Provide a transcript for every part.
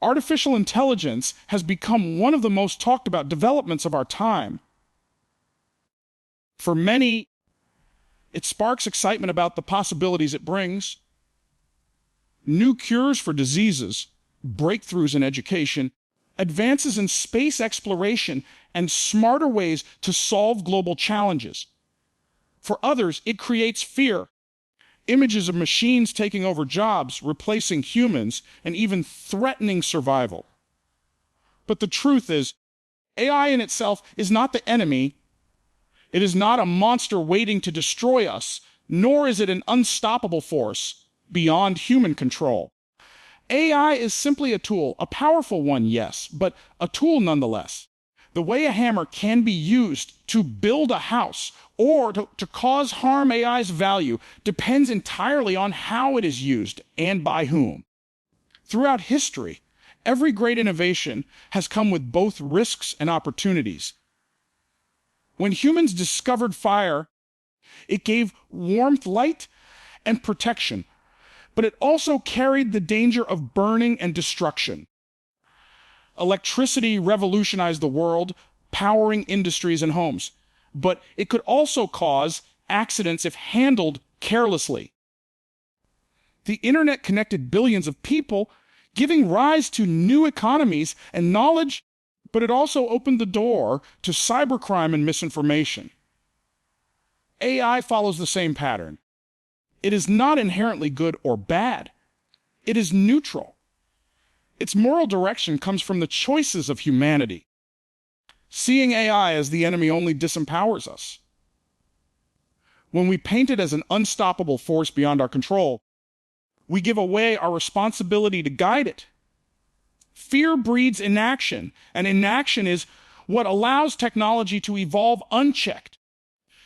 Artificial intelligence has become one of the most talked about developments of our time. For many, it sparks excitement about the possibilities it brings. New cures for diseases, breakthroughs in education, advances in space exploration, and smarter ways to solve global challenges. For others, it creates fear. Images of machines taking over jobs, replacing humans, and even threatening survival. But the truth is, AI in itself is not the enemy. It is not a monster waiting to destroy us, nor is it an unstoppable force beyond human control. AI is simply a tool, a powerful one, yes, but a tool nonetheless. The way a hammer can be used to build a house or to cause harm AI's value depends entirely on how it is used and by whom. Throughout history, every great innovation has come with both risks and opportunities. When humans discovered fire, it gave warmth, light, and protection, but it also carried the danger of burning and destruction. Electricity revolutionized the world, powering industries and homes, but it could also cause accidents if handled carelessly. The internet connected billions of people, giving rise to new economies and knowledge, but it also opened the door to cybercrime and misinformation. AI follows the same pattern. It is not inherently good or bad. It is neutral. Its moral direction comes from the choices of humanity. Seeing AI as the enemy only disempowers us. When we paint it as an unstoppable force beyond our control, we give away our responsibility to guide it. Fear breeds inaction, and inaction is what allows technology to evolve unchecked,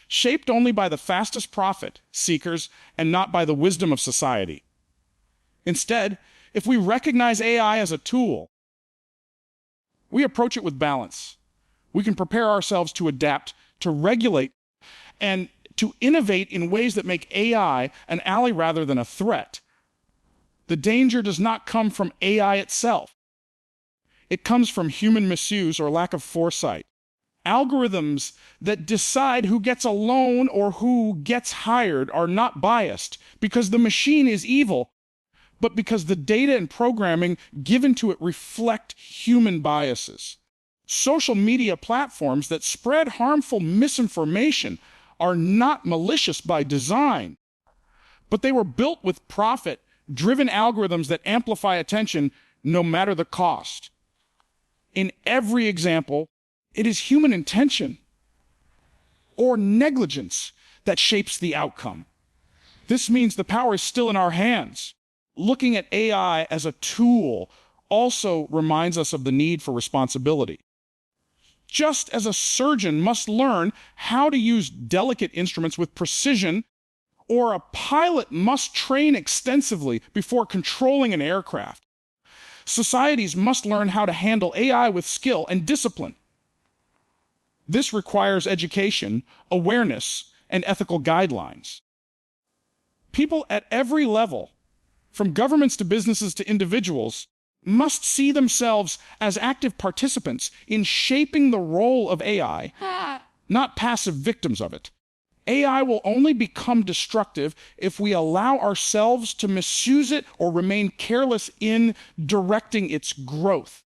shaped only by the fastest profit seekers and not by the wisdom of society. Instead, if we recognize AI as a tool, we approach it with balance. We can prepare ourselves to adapt, to regulate, and to innovate in ways that make AI an ally rather than a threat. The danger does not come from AI itself. It comes from human misuse or lack of foresight. Algorithms that decide who gets a loan or who gets hired are not biased because the machine is evil, but because the data and programming given to it reflect human biases. Social media platforms that spread harmful misinformation are not malicious by design, but they were built with profit-driven algorithms that amplify attention no matter the cost. In every example, it is human intention or negligence that shapes the outcome. This means the power is still in our hands. Looking at AI as a tool also reminds us of the need for responsibility. Just as a surgeon must learn how to use delicate instruments with precision, or a pilot must train extensively before controlling an aircraft, societies must learn how to handle AI with skill and discipline. This requires education, awareness, and ethical guidelines. People at every level, from governments to businesses to individuals, must see themselves as active participants in shaping the role of AI, not passive victims of it. AI will only become destructive if we allow ourselves to misuse it or remain careless in directing its growth.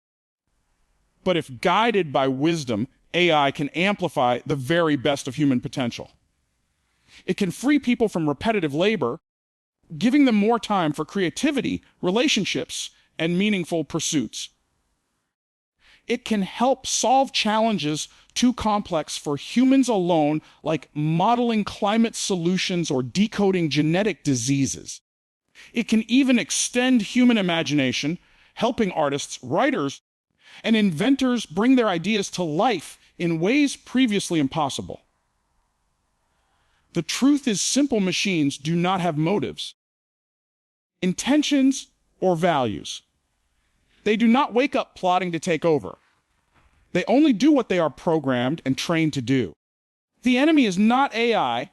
But if guided by wisdom, AI can amplify the very best of human potential. It can free people from repetitive labor, giving them more time for creativity, relationships, and meaningful pursuits. It can help solve challenges too complex for humans alone, like modeling climate solutions or decoding genetic diseases. It can even extend human imagination, helping artists, writers, and inventors bring their ideas to life in ways previously impossible. The truth is, simple machines do not have motives, intentions, or values. They do not wake up plotting to take over. They only do what they are programmed and trained to do. The enemy is not AI.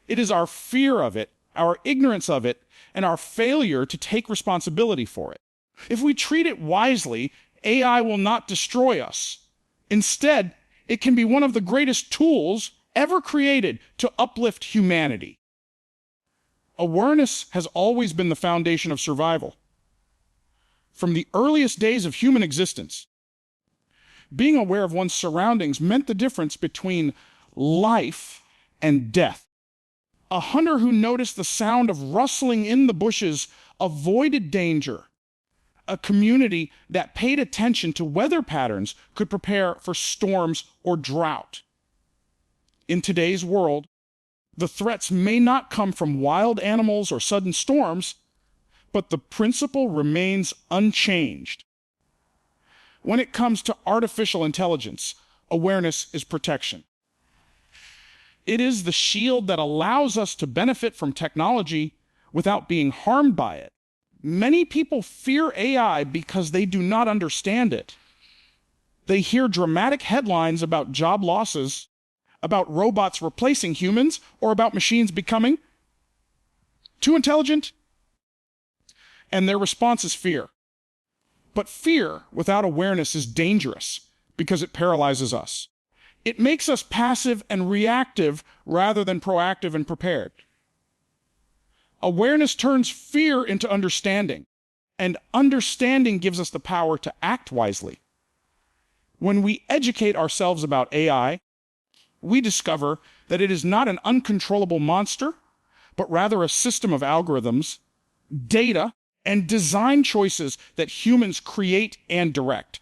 It is our fear of it, our ignorance of it, and our failure to take responsibility for it. If we treat it wisely, AI will not destroy us. Instead, it can be one of the greatest tools ever created to uplift humanity. Awareness has always been the foundation of survival. From the earliest days of human existence, being aware of one's surroundings meant the difference between life and death. A hunter who noticed the sound of rustling in the bushes avoided danger. A community that paid attention to weather patterns could prepare for storms or drought. In today's world, the threats may not come from wild animals or sudden storms, but the principle remains unchanged. When it comes to artificial intelligence, awareness is protection. It is the shield that allows us to benefit from technology without being harmed by it. Many people fear AI because they do not understand it. They hear dramatic headlines about job losses, about robots replacing humans, or about machines becoming too intelligent, and their response is fear. But fear without awareness is dangerous because it paralyzes us. It makes us passive and reactive rather than proactive and prepared. Awareness turns fear into understanding, and understanding gives us the power to act wisely. When we educate ourselves about AI, we discover that it is not an uncontrollable monster, but rather a system of algorithms, data, and design choices that humans create and direct.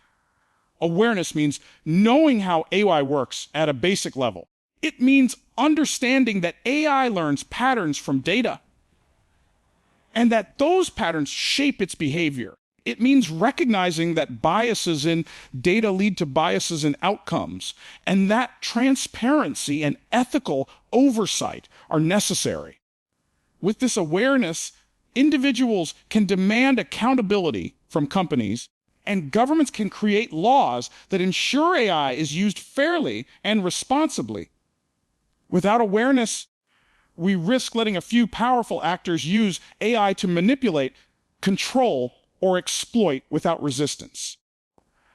Awareness means knowing how AI works at a basic level. It means understanding that AI learns patterns from data, and that those patterns shape its behavior. It means recognizing that biases in data lead to biases in outcomes, and that transparency and ethical oversight are necessary. With this awareness, individuals can demand accountability from companies, and governments can create laws that ensure AI is used fairly and responsibly. Without awareness, we risk letting a few powerful actors use AI to manipulate, control, or exploit without resistance.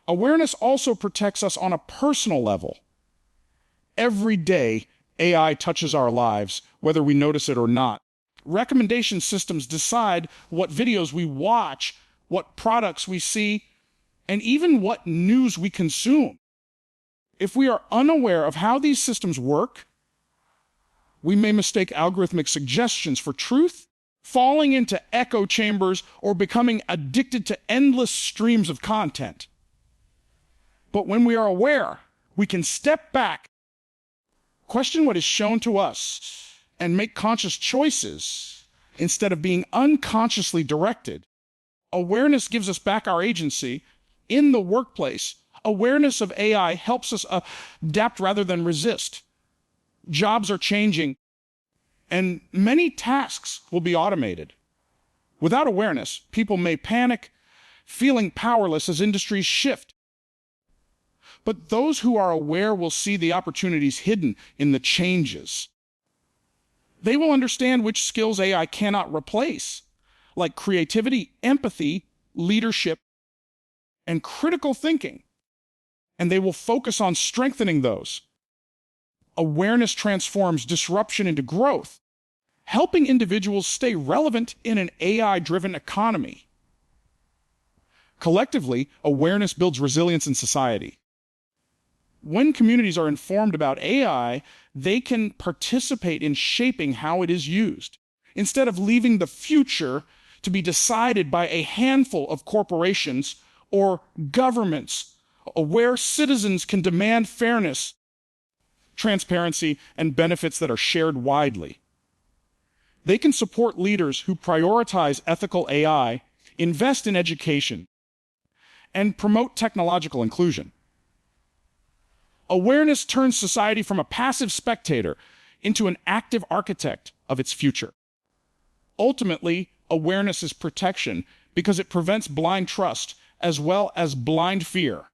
Awareness also protects us on a personal level. Every day, AI touches our lives, whether we notice it or not. Recommendation systems decide what videos we watch, what products we see, and even what news we consume. If we are unaware of how these systems work, we may mistake algorithmic suggestions for truth, falling into echo chambers, or becoming addicted to endless streams of content. But when we are aware, we can step back, question what is shown to us, and make conscious choices instead of being unconsciously directed. Awareness gives us back our agency. In the workplace, awareness of AI helps us adapt rather than resist. Jobs are changing, and many tasks will be automated. Without awareness, people may panic, feeling powerless as industries shift. But those who are aware will see the opportunities hidden in the changes. They will understand which skills AI cannot replace, like creativity, empathy, leadership, and critical thinking, and they will focus on strengthening those. Awareness transforms disruption into growth, helping individuals stay relevant in an AI-driven economy. Collectively, awareness builds resilience in society. When communities are informed about AI, they can participate in shaping how it is used, instead of leaving the future to be decided by a handful of corporations or governments. Aware citizens can demand fairness, transparency, and benefits that are shared widely. They can support leaders who prioritize ethical AI, invest in education, and promote technological inclusion. Awareness turns society from a passive spectator into an active architect of its future. Ultimately, awareness is protection because it prevents blind trust as well as blind fear.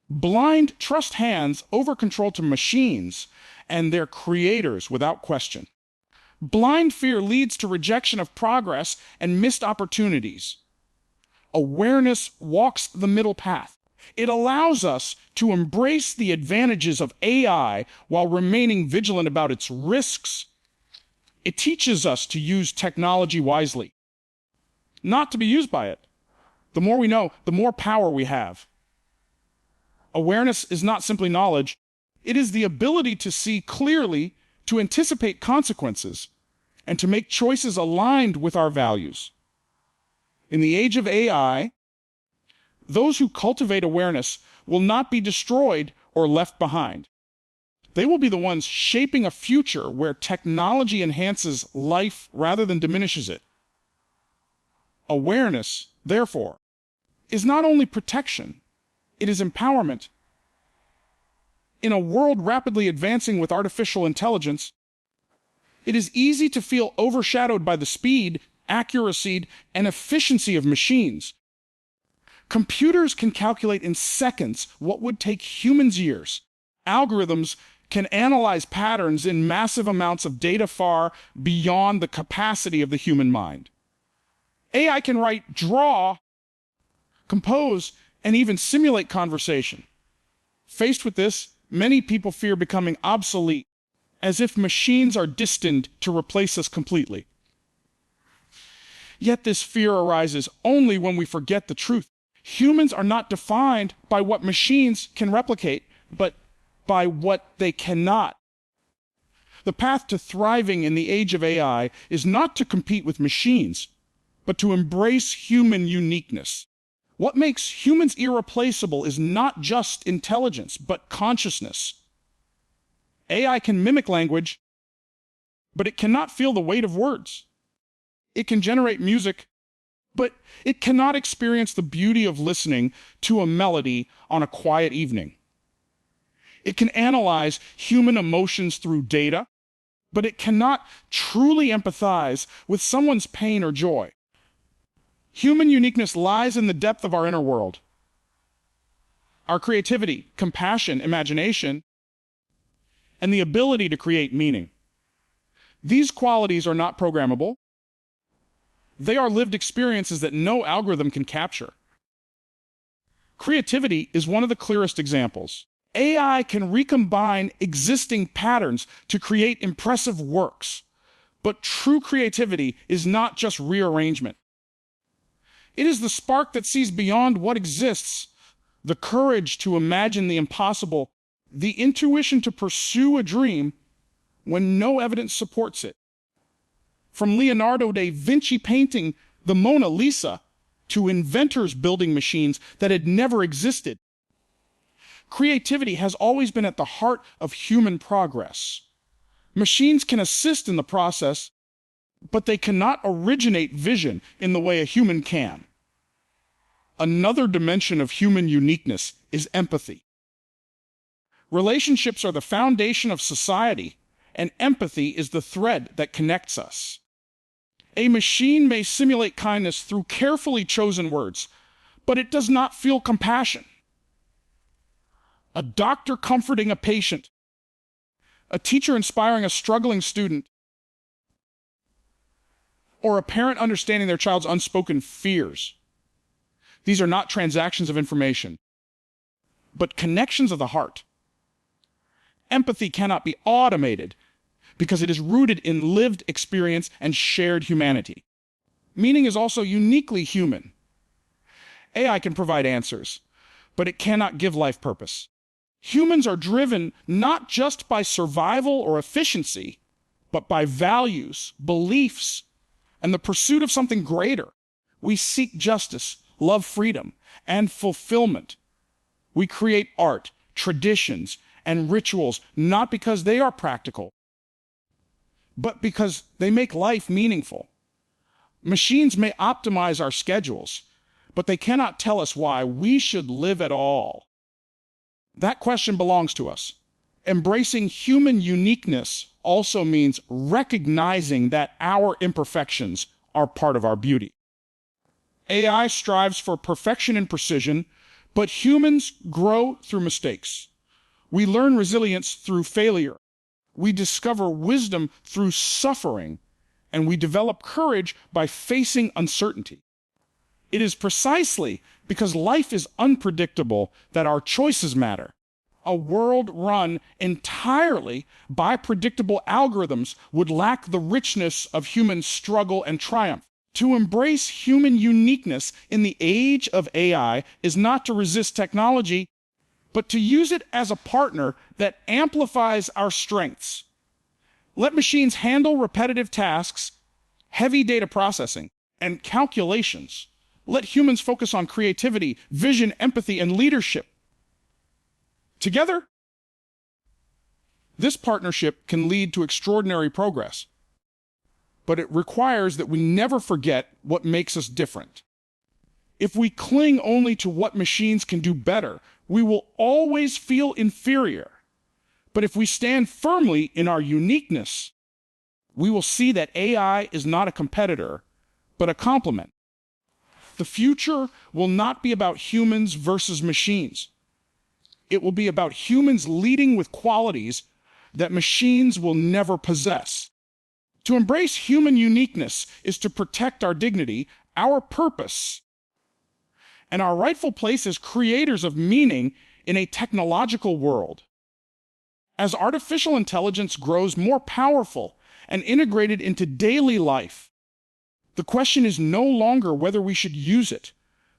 Blind trust hands over control to machines and their creators without question. Blind fear leads to rejection of progress and missed opportunities. Awareness walks the middle path. It allows us to embrace the advantages of AI while remaining vigilant about its risks. It teaches us to use technology wisely, not to be used by it. The more we know, the more power we have. Awareness is not simply knowledge. It is the ability to see clearly, to anticipate consequences, and to make choices aligned with our values. In the age of AI, those who cultivate awareness will not be destroyed or left behind. They will be the ones shaping a future where technology enhances life rather than diminishes it. Awareness, therefore, is not only protection, it is empowerment. In a world rapidly advancing with artificial intelligence, it is easy to feel overshadowed by the speed, accuracy, and efficiency of machines. Computers can calculate in seconds what would take humans years. Algorithms can analyze patterns in massive amounts of data far beyond the capacity of the human mind. AI can write, draw, compose, and even simulate conversation. Faced with this, many people fear becoming obsolete, as if machines are destined to replace us completely. Yet this fear arises only when we forget the truth. Humans are not defined by what machines can replicate, but by what they cannot. The path to thriving in the age of AI is not to compete with machines, but to embrace human uniqueness. What makes humans irreplaceable is not just intelligence, but consciousness. AI can mimic language, but it cannot feel the weight of words. It can generate music, but it cannot experience the beauty of listening to a melody on a quiet evening. It can analyze human emotions through data, but it cannot truly empathize with someone's pain or joy. Human uniqueness lies in the depth of our inner world. Our creativity, compassion, imagination, and the ability to create meaning. These qualities are not programmable. They are lived experiences that no algorithm can capture. Creativity is one of the clearest examples. AI can recombine existing patterns to create impressive works, but true creativity is not just rearrangement. It is the spark that sees beyond what exists, the courage to imagine the impossible, the intuition to pursue a dream when no evidence supports it. From Leonardo da Vinci painting the Mona Lisa to inventors building machines that had never existed, creativity has always been at the heart of human progress. Machines can assist in the process, but they cannot originate vision in the way a human can. Another dimension of human uniqueness is empathy. Relationships are the foundation of society, and empathy is the thread that connects us. A machine may simulate kindness through carefully chosen words, but it does not feel compassion. A doctor comforting a patient, a teacher inspiring a struggling student, or a parent understanding their child's unspoken fears. These are not transactions of information, but connections of the heart. Empathy cannot be automated because it is rooted in lived experience and shared humanity. Meaning is also uniquely human. AI can provide answers, but it cannot give life purpose. Humans are driven not just by survival or efficiency, but by values, beliefs, and the pursuit of something greater. We seek justice, love freedom, and fulfillment. We create art, traditions, and rituals not because they are practical, but because they make life meaningful. Machines may optimize our schedules, but they cannot tell us why we should live at all. That question belongs to us. Embracing human uniqueness also means recognizing that our imperfections are part of our beauty. AI strives for perfection and precision, but humans grow through mistakes. We learn resilience through failure. We discover wisdom through suffering, and we develop courage by facing uncertainty. It is precisely because life is unpredictable that our choices matter. A world run entirely by predictable algorithms would lack the richness of human struggle and triumph. To embrace human uniqueness in the age of AI is not to resist technology, but to use it as a partner that amplifies our strengths. Let machines handle repetitive tasks, heavy data processing, and calculations. Let humans focus on creativity, vision, empathy, and leadership. Together, this partnership can lead to extraordinary progress, but it requires that we never forget what makes us different. If we cling only to what machines can do better, we will always feel inferior. But if we stand firmly in our uniqueness, we will see that AI is not a competitor, but a complement. The future will not be about humans versus machines. It will be about humans leading with qualities that machines will never possess. To embrace human uniqueness is to protect our dignity, our purpose, and our rightful place as creators of meaning in a technological world. As artificial intelligence grows more powerful and integrated into daily life, the question is no longer whether we should use it,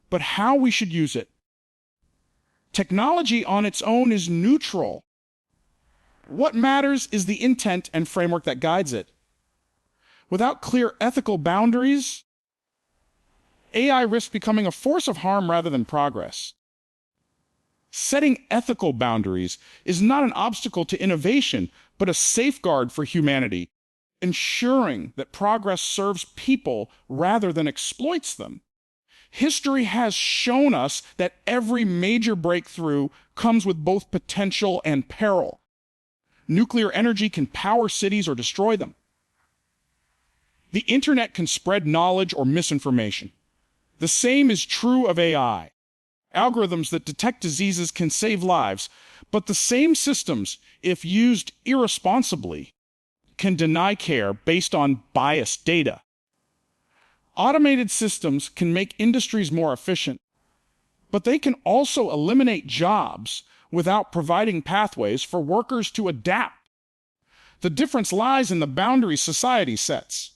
but how we should use it. Technology on its own is neutral. What matters is the intent and framework that guides it. Without clear ethical boundaries, AI risks becoming a force of harm rather than progress. Setting ethical boundaries is not an obstacle to innovation, but a safeguard for humanity, ensuring that progress serves people rather than exploits them. History has shown us that every major breakthrough comes with both potential and peril. Nuclear energy can power cities or destroy them. The internet can spread knowledge or misinformation. The same is true of AI. Algorithms that detect diseases can save lives, but the same systems, if used irresponsibly, can deny care based on biased data. Automated systems can make industries more efficient, but they can also eliminate jobs without providing pathways for workers to adapt. The difference lies in the boundaries society sets.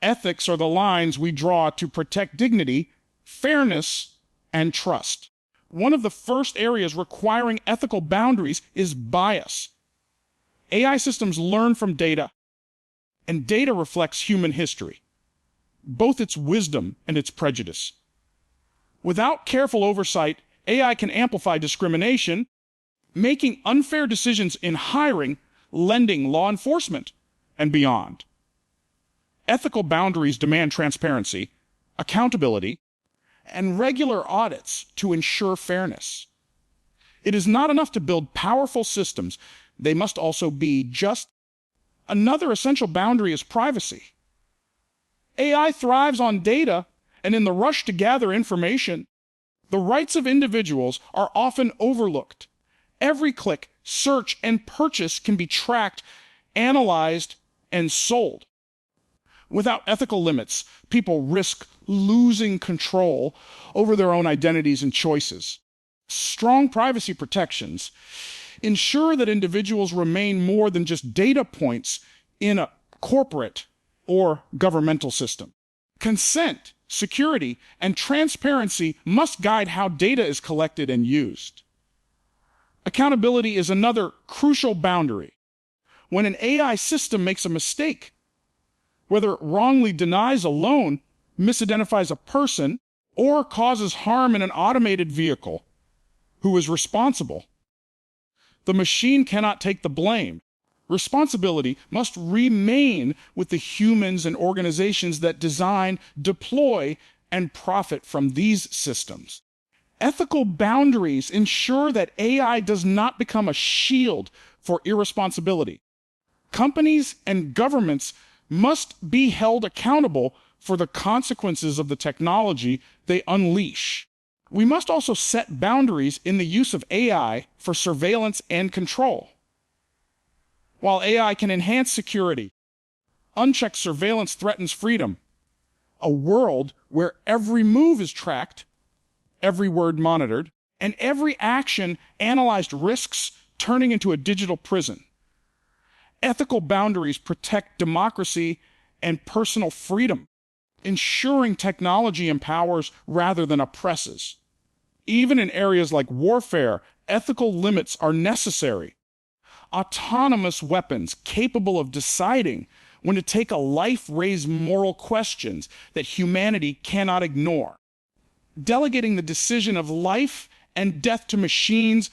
Ethics are the lines we draw to protect dignity, fairness, and trust. One of the first areas requiring ethical boundaries is bias. AI systems learn from data, and data reflects human history, both its wisdom and its prejudice. Without careful oversight, AI can amplify discrimination, making unfair decisions in hiring, lending, law enforcement, and beyond. Ethical boundaries demand transparency, accountability, and regular audits to ensure fairness. It is not enough to build powerful systems. They must also be just. Another essential boundary is privacy. AI thrives on data, and in the rush to gather information, the rights of individuals are often overlooked. Every click, search, and purchase can be tracked, analyzed, and sold. Without ethical limits, people risk losing control over their own identities and choices. Strong privacy protections ensure that individuals remain more than just data points in a corporate or governmental system. Consent, security, and transparency must guide how data is collected and used. Accountability is another crucial boundary. When an AI system makes a mistake, whether it wrongly denies a loan, misidentifies a person, or causes harm in an automated vehicle, who is responsible? The machine cannot take the blame. Responsibility must remain with the humans and organizations that design, deploy, and profit from these systems. Ethical boundaries ensure that AI does not become a shield for irresponsibility. Companies and governments must be held accountable for the consequences of the technology they unleash. We must also set boundaries in the use of AI for surveillance and control. While AI can enhance security, unchecked surveillance threatens freedom. A world where every move is tracked, every word monitored, and every action analyzed, risks turning into a digital prison. Ethical boundaries protect democracy and personal freedom, ensuring technology empowers rather than oppresses. Even in areas like warfare, ethical limits are necessary. Autonomous weapons capable of deciding when to take a life raise moral questions that humanity cannot ignore. Delegating the decision of life and death to machines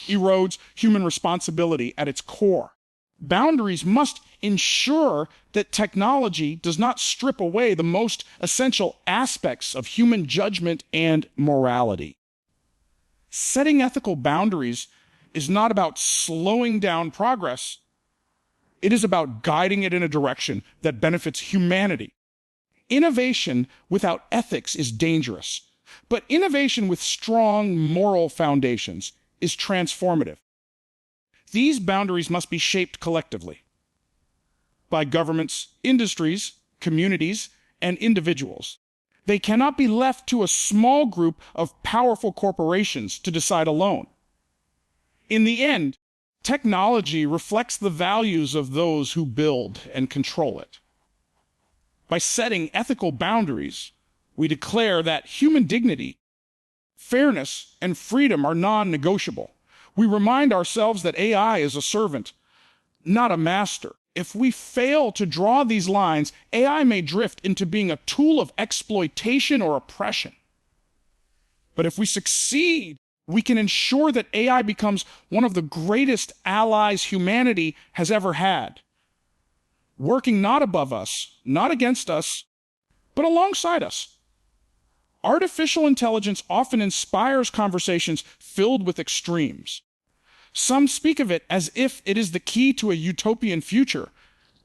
erodes human responsibility at its core. Boundaries must ensure that technology does not strip away the most essential aspects of human judgment and morality. Setting ethical boundaries is not about slowing down progress. It is about guiding it in a direction that benefits humanity. Innovation without ethics is dangerous, but innovation with strong moral foundations is transformative. These boundaries must be shaped collectively by governments, industries, communities, and individuals. They cannot be left to a small group of powerful corporations to decide alone. In the end, technology reflects the values of those who build and control it. By setting ethical boundaries, we declare that human dignity, fairness, and freedom are non-negotiable. We remind ourselves that AI is a servant, not a master. If we fail to draw these lines, AI may drift into being a tool of exploitation or oppression. But if we succeed, we can ensure that AI becomes one of the greatest allies humanity has ever had, working not above us, not against us, but alongside us. Artificial intelligence often inspires conversations filled with extremes. Some speak of it as if it is the key to a utopian future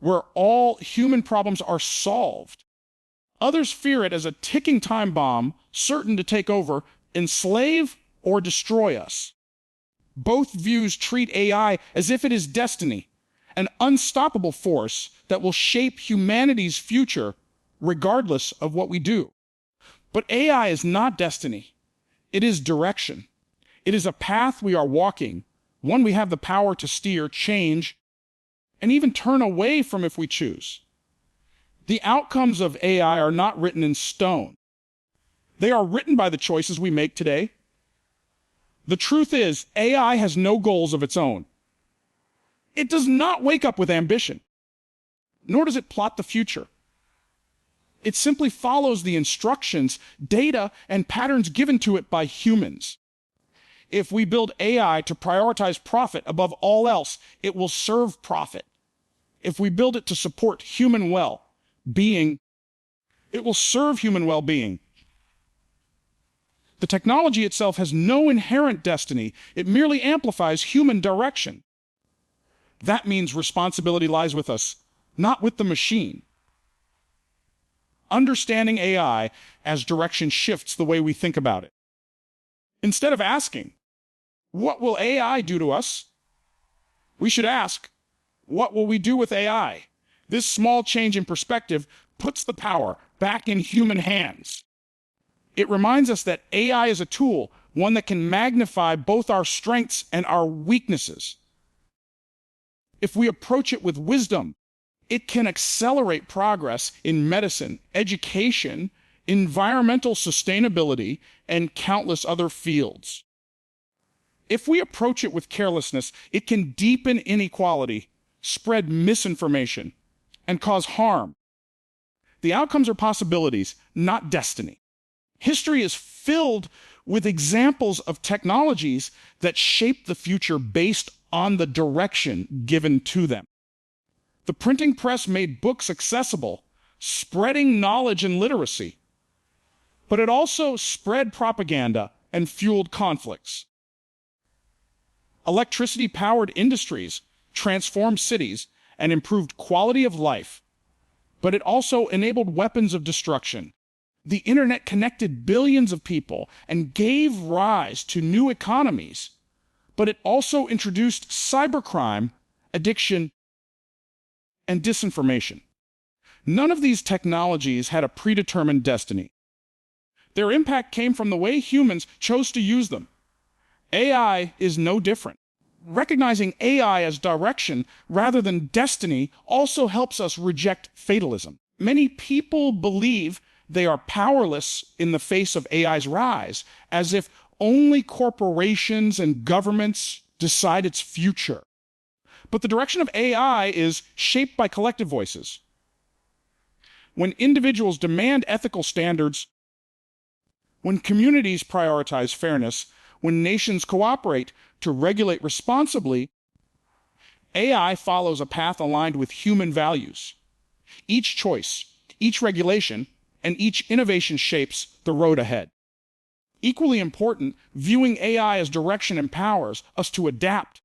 where all human problems are solved. Others fear it as a ticking time bomb, certain to take over, enslave, or destroy us. Both views treat AI as if it is destiny, an unstoppable force that will shape humanity's future regardless of what we do. But AI is not destiny. It is direction. It is a path we are walking, one we have the power to steer, change, and even turn away from if we choose. The outcomes of AI are not written in stone. They are written by the choices we make today. The truth is, AI has no goals of its own. It does not wake up with ambition, nor does it plot the future. It simply follows the instructions, data, and patterns given to it by humans. If we build AI to prioritize profit above all else, it will serve profit. If we build it to support human well-being, it will serve human well-being. The technology itself has no inherent destiny. It merely amplifies human direction. That means responsibility lies with us, not with the machine. Understanding AI as direction shifts the way we think about it. Instead of asking, what will AI do to us? We should ask, what will we do with AI? This small change in perspective puts the power back in human hands. It reminds us that AI is a tool, one that can magnify both our strengths and our weaknesses. If we approach it with wisdom, it can accelerate progress in medicine, education, environmental sustainability, and countless other fields. If we approach it with carelessness, it can deepen inequality, spread misinformation, and cause harm. The outcomes are possibilities, not destiny. History is filled with examples of technologies that shape the future based on the direction given to them. The printing press made books accessible, spreading knowledge and literacy. But it also spread propaganda and fueled conflicts. Electricity-powered industries transformed cities and improved quality of life, but it also enabled weapons of destruction. The internet connected billions of people and gave rise to new economies, but it also introduced cybercrime, addiction, and disinformation. None of these technologies had a predetermined destiny. Their impact came from the way humans chose to use them. AI is no different. Recognizing AI as direction rather than destiny also helps us reject fatalism. Many people believe they are powerless in the face of AI's rise, as if only corporations and governments decide its future. But the direction of AI is shaped by collective voices. When individuals demand ethical standards, when communities prioritize fairness, when nations cooperate to regulate responsibly, AI follows a path aligned with human values. Each choice, each regulation, and each innovation shapes the road ahead. Equally important, viewing AI as direction empowers us to adapt.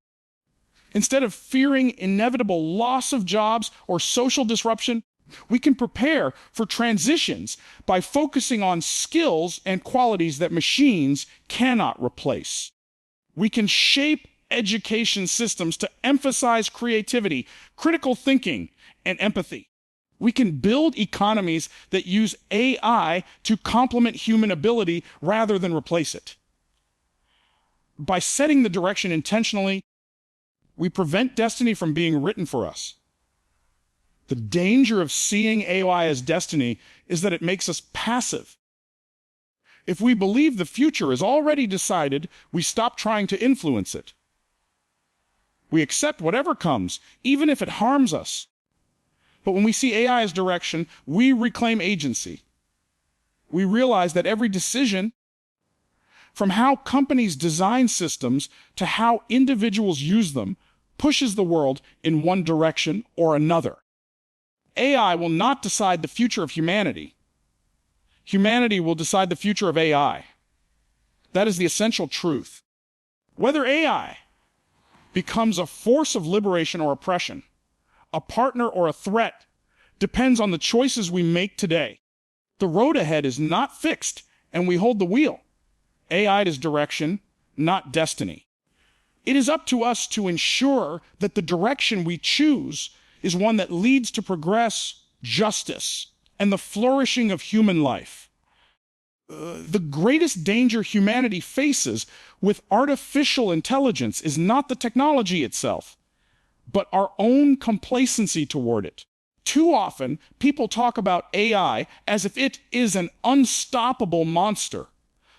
Instead of fearing inevitable loss of jobs or social disruption, we can prepare for transitions by focusing on skills and qualities that machines cannot replace. We can shape education systems to emphasize creativity, critical thinking, and empathy. We can build economies that use AI to complement human ability rather than replace it. By setting the direction intentionally, we prevent destiny from being written for us. The danger of seeing AI as destiny is that it makes us passive. If we believe the future is already decided, we stop trying to influence it. We accept whatever comes, even if it harms us. But when we see AI as direction, we reclaim agency. We realize that every decision, from how companies design systems to how individuals use them, pushes the world in one direction or another. AI will not decide the future of humanity. Humanity will decide the future of AI. That is the essential truth. Whether AI becomes a force of liberation or oppression, a partner or a threat, depends on the choices we make today. The road ahead is not fixed, and we hold the wheel. AI is direction, not destiny. It is up to us to ensure that the direction we choose is one that leads to progress, justice, and the flourishing of human life. The greatest danger humanity faces with artificial intelligence is not the technology itself, but our own complacency toward it. Too often, people talk about AI as if it is an unstoppable monster,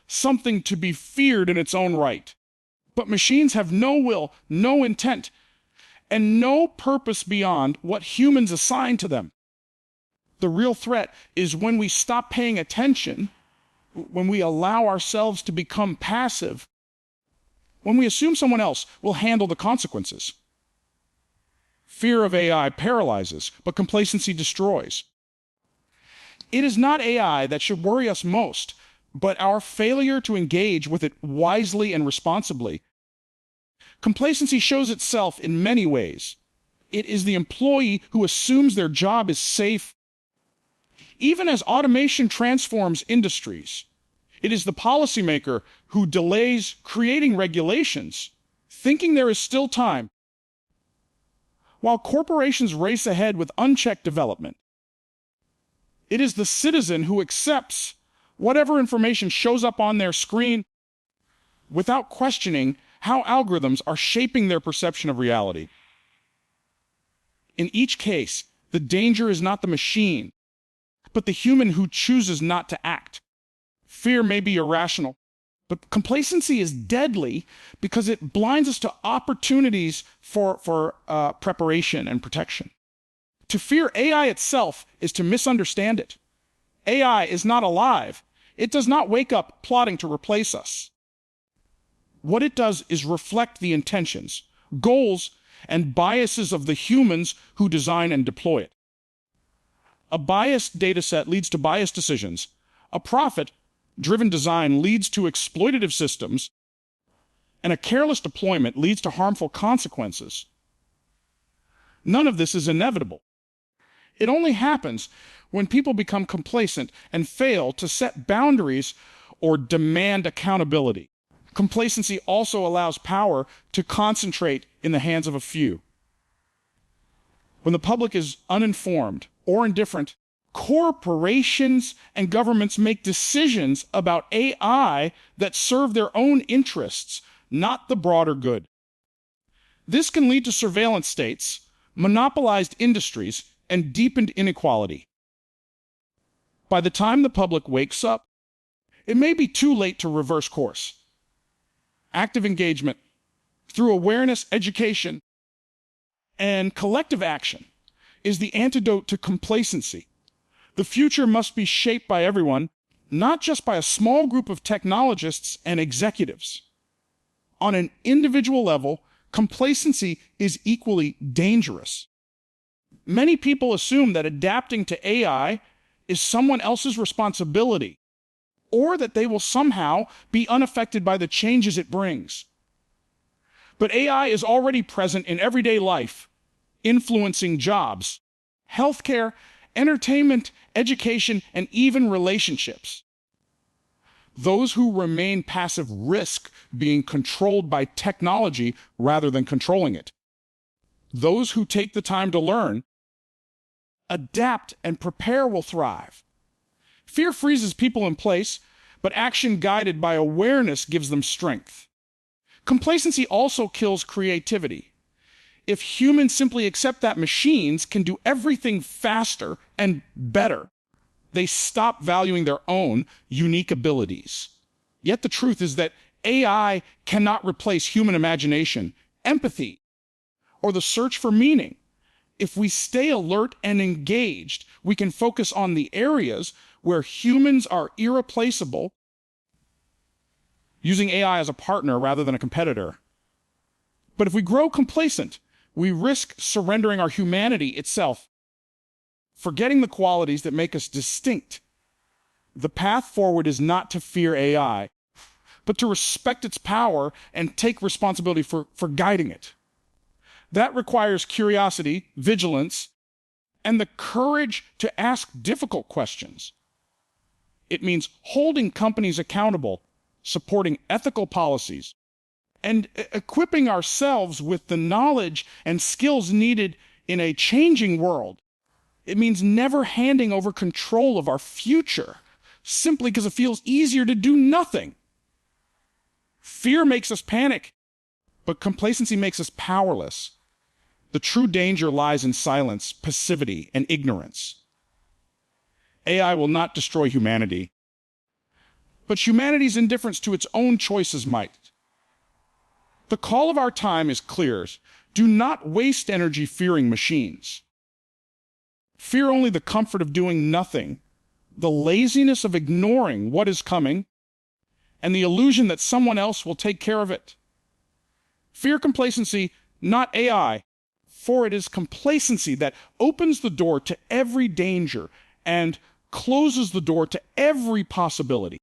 something to be feared in its own right. But machines have no will, no intent, and no purpose beyond what humans assign to them. The real threat is when we stop paying attention, when we allow ourselves to become passive, when we assume someone else will handle the consequences. Fear of AI paralyzes, but complacency destroys. It is not AI that should worry us most, but our failure to engage with it wisely and responsibly. Complacency shows itself in many ways. It is the employee who assumes their job is safe. Even as automation transforms industries, it is the policymaker who delays creating regulations, thinking there is still time. While corporations race ahead with unchecked development, it is the citizen who accepts whatever information shows up on their screen without questioning how algorithms are shaping their perception of reality. In each case, the danger is not the machine, but the human who chooses not to act. Fear may be irrational, but complacency is deadly because it blinds us to opportunities for preparation and protection. To fear AI itself is to misunderstand it. AI is not alive. It does not wake up plotting to replace us. What it does is reflect the intentions, goals, and biases of the humans who design and deploy it. A biased dataset leads to biased decisions. A profit-driven design leads to exploitative systems, and a careless deployment leads to harmful consequences. None of this is inevitable. It only happens when people become complacent and fail to set boundaries or demand accountability. Complacency also allows power to concentrate in the hands of a few. When the public is uninformed or indifferent, corporations and governments make decisions about AI that serve their own interests, not the broader good. This can lead to surveillance states, monopolized industries, and deepened inequality. By the time the public wakes up, it may be too late to reverse course. Active engagement, through awareness, education, and collective action, is the antidote to complacency. The future must be shaped by everyone, not just by a small group of technologists and executives. On an individual level, complacency is equally dangerous. Many people assume that adapting to AI is someone else's responsibility, or that they will somehow be unaffected by the changes it brings. But AI is already present in everyday life, influencing jobs, healthcare, entertainment, education, and even relationships. Those who remain passive risk being controlled by technology rather than controlling it. Those who take the time to learn, adapt, and prepare will thrive. Fear freezes people in place, but action guided by awareness gives them strength. Complacency also kills creativity. If humans simply accept that machines can do everything faster and better, they stop valuing their own unique abilities. Yet the truth is that AI cannot replace human imagination, empathy, or the search for meaning. If we stay alert and engaged, we can focus on the areas where humans are irreplaceable, using AI as a partner rather than a competitor. But if we grow complacent, we risk surrendering our humanity itself, forgetting the qualities that make us distinct. The path forward is not to fear AI, but to respect its power and take responsibility for guiding it. That requires curiosity, vigilance, and the courage to ask difficult questions. It means holding companies accountable, supporting ethical policies, and equipping ourselves with the knowledge and skills needed in a changing world. It means never handing over control of our future simply because it feels easier to do nothing. Fear makes us panic, but complacency makes us powerless. The true danger lies in silence, passivity, and ignorance. AI will not destroy humanity, but humanity's indifference to its own choices might. The call of our time is clear. Do not waste energy fearing machines. Fear only the comfort of doing nothing, the laziness of ignoring what is coming, and the illusion that someone else will take care of it. Fear complacency, not AI, for it is complacency that opens the door to every danger and closes the door to every possibility.